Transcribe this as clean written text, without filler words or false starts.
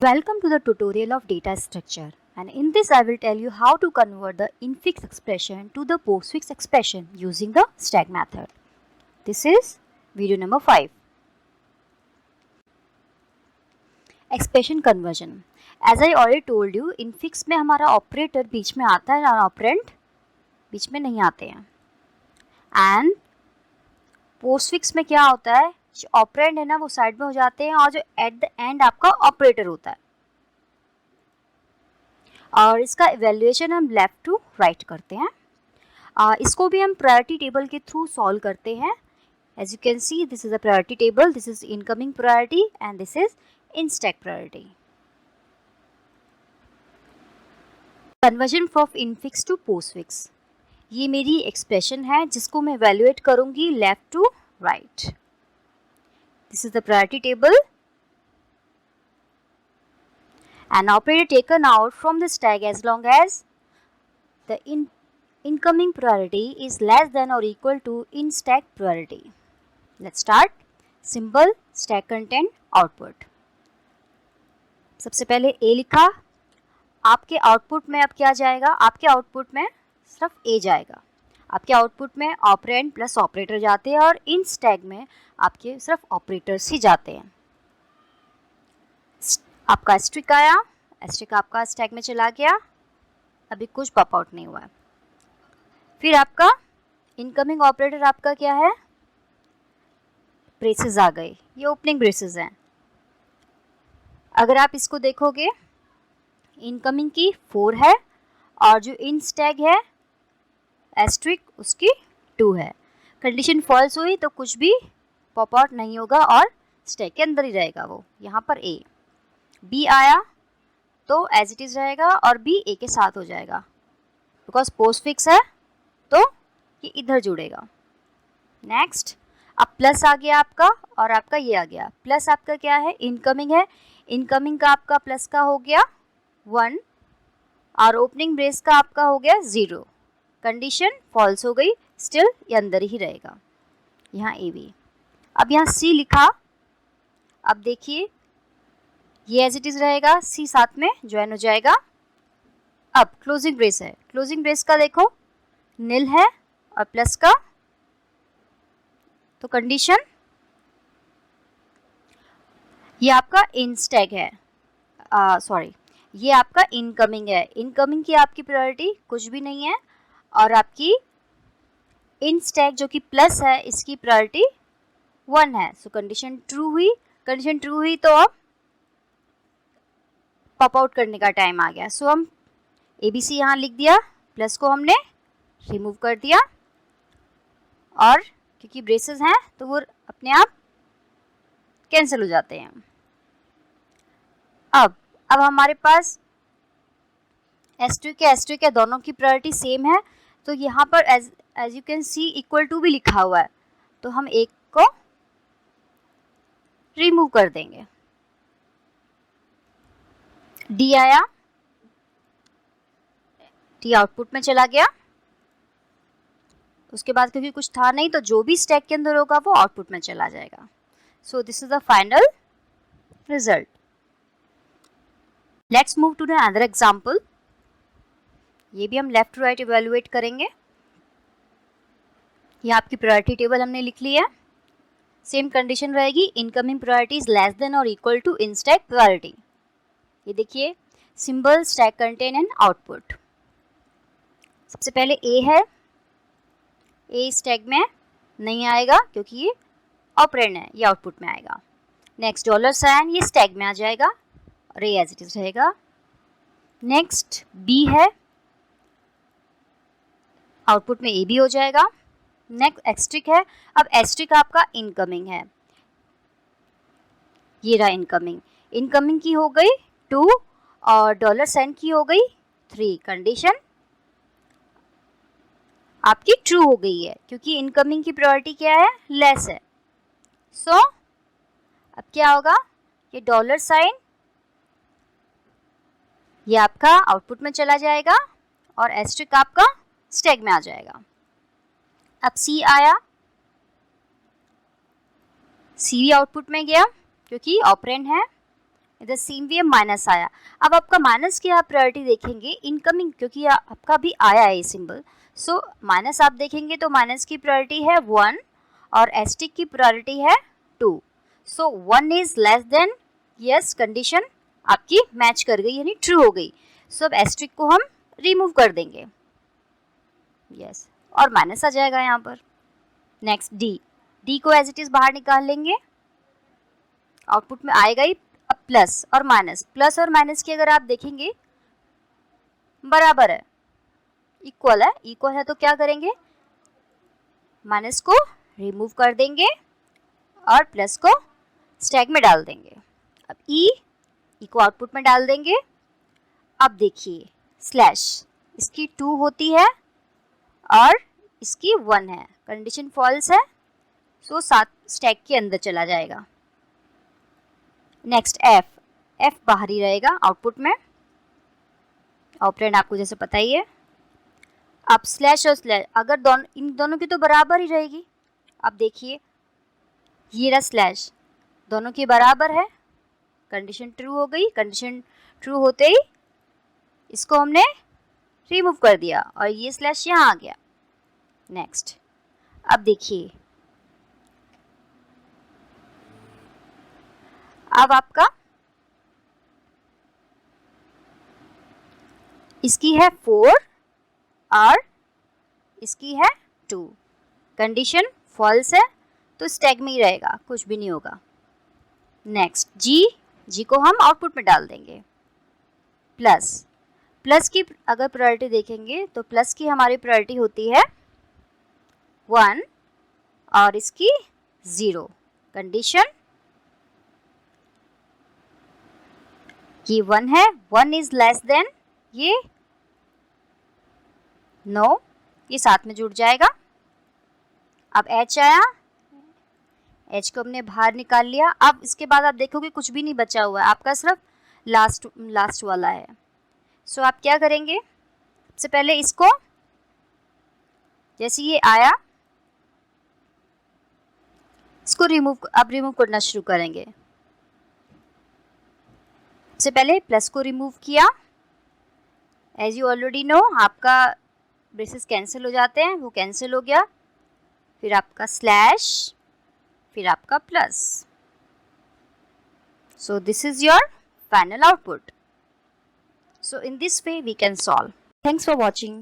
Welcome to the tutorial of data structure, and in this I will tell you how to convert the infix expression to the postfix expression using the stack method. This is video number 5. Expression conversion. As I already told you, infix में हमारा operator बीच में आता है और operand बीच में नहीं आते हैं. एंड पोस्टफिक्स में क्या होता है, जो ऑपरेंड है ना वो साइड में हो जाते हैं और जो एट द एंड आपका ऑपरेटर होता है. और इसका इवैल्यूएशन हम लेफ्ट टू राइट करते हैं. इसको भी हम प्रायोरिटी टेबल के थ्रू सॉल्व करते हैं. As you can see, this is a priority table, this is incoming priority and this is in stack priority. Conversion from infix to postfix, ये मेरी एक्सप्रेशन है जिसको मैं इवैल्यूएट करूंगी left to right. This is the priority table. An operator taken out from the stack as long as the incoming priority is less than or equal to in stack priority. Let's start. Symbol, stack content, output. सबसे पहले A लिखा. आपके output में अब क्या जाएगा, आपके output में सिर्फ A जाएगा. आपके आउटपुट में ऑपरेंड प्लस ऑपरेटर जाते हैं और इन स्टैक में आपके सिर्फ ऑपरेटर्स ही जाते हैं. आपका एस्ट्रिक आया, एस्ट्रिक आपका स्टैक में चला गया, अभी कुछ पॉप आउट नहीं हुआ है. फिर आपका इनकमिंग ऑपरेटर आपका क्या है, ब्रेसेस आ गए, ये ओपनिंग ब्रेसेस हैं. अगर आप इसको देखोगे, इनकमिंग की 4 है और जो इन स्टैक है एस्ट्रिक उसकी 2 है. कंडीशन फॉल्स हुई तो कुछ भी पॉप आउट नहीं होगा और स्टैक के अंदर ही रहेगा वो. यहाँ पर A. B आया तो एज इट इज़ रहेगा और B A के साथ हो जाएगा, बिकॉज पोस्टफिक्स है तो ये इधर जुड़ेगा. नेक्स्ट, अब प्लस आ गया आपका और आपका ये आ गया. प्लस आपका क्या है, इनकमिंग है. इनकमिंग का आपका प्लस का हो गया 1 और ओपनिंग ब्रेस का आपका हो गया 0. कंडीशन फॉल्स हो गई, स्टिल ये अंदर ही रहेगा. यहाँ A B. अब यहाँ C लिखा. अब देखिए ये एज इट इज़ रहेगा, C साथ में ज्वाइन हो जाएगा. अब क्लोजिंग ब्रेस है, क्लोजिंग ब्रेस का देखो नील है और प्लस का, तो कंडीशन ये आपका इन स्टैक है, सॉरी ये आपका इनकमिंग है. इनकमिंग की आपकी प्रायोरिटी कुछ भी नहीं है और आपकी इन स्टैक जो कि प्लस है इसकी प्रायोरिटी 1 है. सो कंडीशन ट्रू हुई. कंडीशन ट्रू हुई तो अब पॉप आउट करने का टाइम आ गया. सो हम ABC यहाँ लिख दिया, प्लस को हमने रिमूव कर दिया और क्योंकि ब्रेसेस हैं तो वो अपने आप कैंसिल हो जाते हैं. अब हमारे पास एस्ट्रिक है, दोनों की प्रायोरिटी सेम है. तो यहाँ पर as you can see equal to भी लिखा हुआ है, तो हम एक को रिमूव कर देंगे. D आया, D आउटपुट में चला गया. उसके बाद क्योंकि कुछ था नहीं तो जो भी स्टैक के अंदर होगा वो आउटपुट में चला जाएगा. So this is the final result. Let's move to the other example. ये भी हम लेफ्ट टू राइट इवेल्युएट करेंगे. ये आपकी प्रायोरिटी टेबल हमने लिख ली है. सेम कंडीशन रहेगी, incoming priority is less than और equal to in stack priority. ये देखिए, symbol, stack content and output. सबसे पहले A है, A स्टैक में नहीं आएगा क्योंकि ये ऑपरेंड है, ये आउटपुट में आएगा. नेक्स्ट $साइन, ये स्टैक में आ जाएगा और ये एज इट इज रहेगा. नेक्स्ट B है, आउटपुट में A भी हो जाएगा. नेक्स्ट एस्ट्रिक है. अब एस्ट्रिक आपका इनकमिंग है, ये रहा इनकमिंग. इनकमिंग की हो गई 2 और $साइन की हो गई 3. कंडीशन आपकी ट्रू हो गई है क्योंकि इनकमिंग की प्रायोरिटी क्या है, लेस है. सो अब क्या होगा, ये $साइन ये आपका आउटपुट में चला जाएगा और एस्ट्रिक आपका स्टैक में आ जाएगा. अब C आया, C भी आउटपुट में गया क्योंकि ऑपरेंड है इधर सेम वे माइनस आया। अब आपका माइनस की आप प्रायोरिटी देखेंगे इनकमिंग, क्योंकि आपका भी आया है ये सिंबल, सो माइनस आप देखेंगे तो माइनस की प्रायोरिटी है 1 और एस्टिक की प्रायोरिटी है 2। सो 1 is less then, yes condition आपकी मैच कर गई यानी ट्रू हो गई। सो अब एस्टिक को हम रिमूव कर देंगे, यस, और माइनस आ जाएगा यहाँ पर। नेक्स्ट डी को एज इट इज बाहर निकाल लेंगे, आउटपुट में आएगा ही अब प्लस और माइनस की अगर आप देखेंगे बराबर है, इक्वल है तो क्या करेंगे, माइनस को रिमूव कर देंगे और प्लस को स्टैक में डाल देंगे। अब ई को आउटपुट में डाल देंगे। अब देखिए स्लैश, इसकी 2 होती है और इसकी 1 है, कंडीशन फॉल्स है, सो साथ स्टैक के अंदर चला जाएगा। नेक्स्ट एफ बाहर ही रहेगा आउटपुट में, ऑपरेंड आपको जैसे पता ही है। अब स्लैश और स्लैश अगर इन दोनों की तो बराबर ही रहेगी। अब देखिए ये रहा स्लैश, दोनों की बराबर है, कंडीशन ट्रू हो गई। कंडीशन ट्रू होते ही इसको हमने रिमूव कर दिया और ये स्लैश यहाँ आ गया। नेक्स्ट अब देखिए, अब आपका इसकी है 4 और इसकी है 2, कंडीशन फॉल्स है तो स्टैक में ही रहेगा, कुछ भी नहीं होगा। नेक्स्ट जी को हम आउटपुट में डाल देंगे। प्लस की अगर प्रायोरिटी देखेंगे तो प्लस की हमारी प्रायोरिटी होती है 1 और इसकी 0, कंडीशन ये 1 है, 1 इज लेस देन, ये नो, ये साथ में जुड़ जाएगा। अब एच आया, एच को हमने बाहर निकाल लिया। अब इसके बाद आप देखोगे कुछ भी नहीं बचा हुआ है, आपका सिर्फ लास्ट वाला है। सो आप क्या करेंगे, सबसे पहले इसको जैसे ये आया इसको रिमूव करना शुरू करेंगे। सबसे पहले प्लस को रिमूव किया, एज यू ऑलरेडी नो आपका ब्रेसेस कैंसिल हो जाते हैं, वो कैंसिल हो गया। फिर आपका स्लैश, फिर आपका plus. So this is your final output. So in this way we can solve. Thanks for watching.